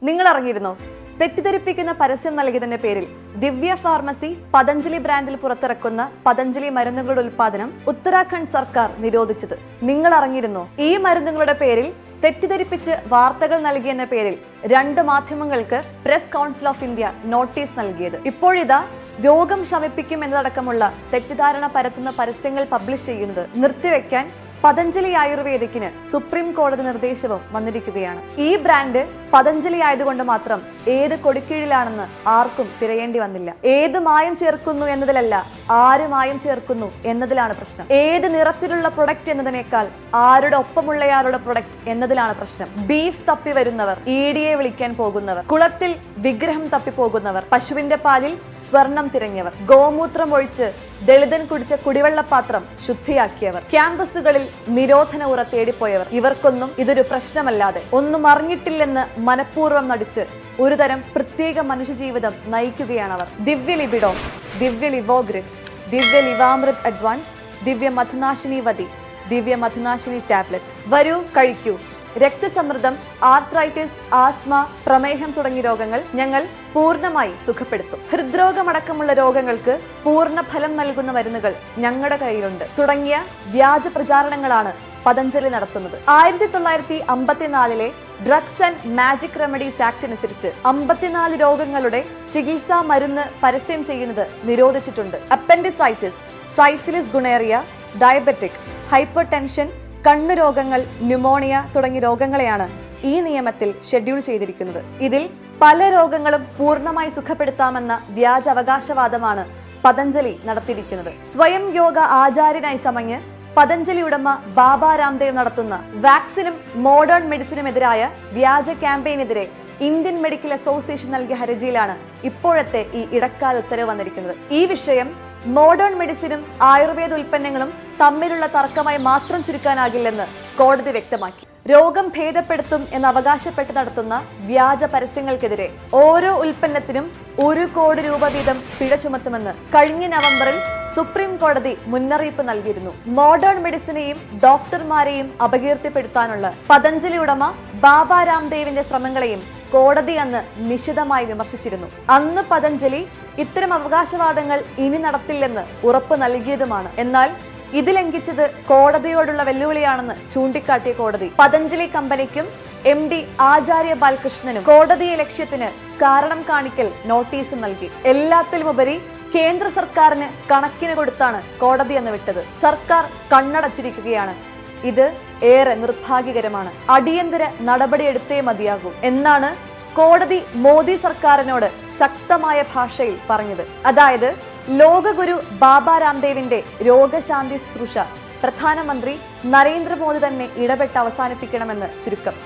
നിങ്ങൾ അറിഞ്ഞിരുന്നോ? തെറ്റിദ്ധരിപ്പിക്കുന്ന പരസ്യം നൽകിയതിന്റെ പേരിൽ ദിവ്യ ഫാർമസി പതഞ്ജലി ബ്രാൻഡിൽ പുറത്തിറക്കുന്ന പതഞ്ജലി മരുന്നുകളുടെ ഉൽപാദനം ഉത്തരാഖണ്ഡ് സർക്കാർ നിരോധിച്ചത് നിങ്ങൾ അറിഞ്ഞിരുന്നോ? ഈ മരുന്നുകളുടെ പേരിൽ തെറ്റിദ്ധരിപ്പിച്ച് വാർത്തകൾ നൽകിയെന്ന പേരിൽ 2 മാധ്യമങ്ങൾക്ക് press council of India notice നൽകിയത്. ഇപ്പോഴിതാ രോഗം ശമിപ്പിക്കും എന്നതടക്കമുള്ള തെറ്റിദ്ധാരണ പരത്തുന്ന പരസ്യങ്ങൾ പബ്ലിഷ് ചെയ്യുന്നത് നിർത്തിവെക്കാൻ പതഞ്ജലി ആയുർവേദിക്കിന് സുപ്രീം കോടതി നിർദ്ദേശവും വന്നിരിക്കുകയാണ്. ഈ ബ്രാൻഡ് പതഞ്ജലി ആയതുകൊണ്ട് മാത്രം ഏത് കൊടിക്കീഴിലാണെന്ന് ആർക്കും തിരയേണ്ടി വന്നില്ല. ഏത് മായം ചേർക്കുന്നു എന്നതിലല്ല, ആര് മായം ചേർക്കുന്നു എന്നതിലാണ് പ്രശ്നം. ഏത് നിറത്തിലുള്ള പ്രൊഡക്റ്റ് എന്നതിനേക്കാൾ ആരുടെ ഒപ്പമുള്ളയാളുടെ പ്രൊഡക്റ്റ് എന്നതിലാണ് പ്രശ്നം. ബീഫ് തപ്പി വരുന്നവർ, EDയെ വിളിക്കാൻ പോകുന്നവർ, കുളത്തിൽ വിഗ്രഹം തപ്പി പോകുന്നവർ, പശുവിന്റെ പാലിൽ സ്വർണം തിരഞ്ഞവർ, ഗോമൂത്രം ഒഴിച്ച് ദളിതൻ കുടിച്ച കുടിവെള്ളപ്പാത്രം ശുദ്ധിയാക്കിയവർ, ക്യാമ്പസുകളിൽ നിരോധന ഉറ തേടിപ്പോയവർ, ഇവർക്കൊന്നും ഇതൊരു പ്രശ്നമല്ലാതെ ഒന്നും അറിഞ്ഞിട്ടില്ലെന്ന് മനഃപൂർവ്വം നടിച്ച് ഒരുതരം പ്രത്യേക മനുഷ്യജീവിതം നയിക്കുകയാണവർ. ദിവ്യ ലിബിഡോം, ദിവ്യ ലിവോഗ്രിഡ്, ദിവ്യ ലിവാമൃത് അഡ്വാൻസ്, ദിവ്യ മധുനാശിനി വതി, ദിവ്യ മധുനാശിനി ടാബ്ലറ്റ്. വരൂ, കഴിക്കൂ. രക്തസമ്മർദ്ദം, ആർത്രൈറ്റിസ്, ആസ്മ, പ്രമേഹം തുടങ്ങിയ രോഗങ്ങൾ ഞങ്ങൾ പൂർണ്ണമായി സുഖപ്പെടുത്തും. ഹൃദ്രോഗമടക്കമുള്ള രോഗങ്ങൾക്ക് പൂർണ്ണ ഫലം നൽകുന്ന മരുന്നുകൾ ഞങ്ങളുടെ കയ്യിലുണ്ട് തുടങ്ങിയ വ്യാജ പ്രചാരണങ്ങളാണ് പതഞ്ജലി നടത്തുന്നത്. 1954 drugs and magic remedies act അനുസരിച്ച് 54 രോഗങ്ങളുടെ ചികിത്സാ മരുന്ന് പരസ്യം ചെയ്യുന്നത് നിരോധിച്ചിട്ടുണ്ട്. Appendicitis, syphilis gonorrhoea, diabetic, hypertension, കണ്ണു രോഗങ്ങൾ, ന്യൂമോണിയ തുടങ്ങിയ രോഗങ്ങളെയാണ് ഈ നിയമത്തിൽ ഷെഡ്യൂൾ ചെയ്തിരിക്കുന്നത്. ഇതിൽ പല രോഗങ്ങളും പൂർണ്ണമായി സുഖപ്പെടുത്താമെന്ന വ്യാജ അവകാശവാദമാണ് പതഞ്ജലി നടത്തിയിരിക്കുന്നത്. സ്വയം യോഗ ആചാര്യനായി ചമഞ്ഞ് പതഞ്ജലി ഉടമ ബാബ രാംദേവ് നടത്തുന്ന വാക്സിനും മോഡേൺ മെഡിസിനുമെതിരായ വ്യാജ ക്യാമ്പയിനെതിരെ ഇന്ത്യൻ മെഡിക്കൽ അസോസിയേഷൻ നൽകിയ ഹർജിയിലാണ് ഇപ്പോഴത്തെ ഈ ഇടക്കാല ഉത്തരവ് വന്നിരിക്കുന്നത്. ഈ വിഷയം മോഡേൺ മെഡിസിനും ആയുർവേദ ഉൽപ്പന്നങ്ങളും തമ്മിലുള്ള തർക്കമായി മാത്രം ചുരുക്കാനാകില്ലെന്ന് കോടതി വ്യക്തമാക്കി. രോഗം ഭേദപ്പെടുത്തും എന്ന് അവകാശപ്പെട്ട് നടത്തുന്ന വ്യാജ പരസ്യങ്ങൾക്കെതിരെ ഓരോ ഉൽപ്പന്നത്തിനും 1 കോടി രൂപ വീതം പിഴ ചുമത്തുമെന്ന് കഴിഞ്ഞ നവംബറിൽ സുപ്രീം കോടതി മുന്നറിയിപ്പ് നൽകിയിരുന്നു. മോഡേൺ മെഡിസിനെയും ഡോക്ടർമാരെയും അപകീർത്തിപ്പെടുത്താനുള്ള പതഞ്ജലി ഉടമ ബാബ രാംദേവിന്റെ ശ്രമങ്ങളെയും കോടതി അന്ന് നിശിതമായി വിമർശിച്ചിരുന്നു. അന്ന് പതഞ്ജലി ഇത്തരം അവകാശവാദങ്ങൾ ഇനി നടത്തില്ലെന്ന് ഉറപ്പ് നൽകിയതുമാണ്. എന്നാൽ ഇത് ലംഘിച്ചത് കോടതിയോടുള്ള വെല്ലുവിളിയാണെന്ന് ചൂണ്ടിക്കാട്ടിയ കോടതി പതഞ്ജലി കമ്പനിക്കും MD ആചാര്യ ബാലകൃഷ്ണനും കോടതിയെ ലക്ഷ്യത്തിന് കാരണം കാണിക്കൽ നോട്ടീസും നൽകി. എല്ലാത്തിലുമുപരി കേന്ദ്ര സർക്കാരിന് കണക്കിന് കൊടുത്താണ് കോടതി എന്ന് വിട്ടത്. സർക്കാർ കണ്ണടച്ചിരിക്കുകയാണ്. ഇത് ഏറെ നിർഭാഗ്യകരമാണ്. അടിയന്തര നടപടിയെടുത്തേ മതിയാകൂ എന്നാണ് കോടതി മോദി സർക്കാരിനോട് ശക്തമായ ഭാഷയിൽ പറഞ്ഞത്. അതായത് ലോകഗുരു ബാബ രാംദേവിന്റെ രോഗശാന്തി ശുശ്രൂഷ പ്രധാനമന്ത്രി നരേന്ദ്രമോദി തന്നെ ഇടപെട്ട് അവസാനിപ്പിക്കണമെന്ന് ചുരുക്കം.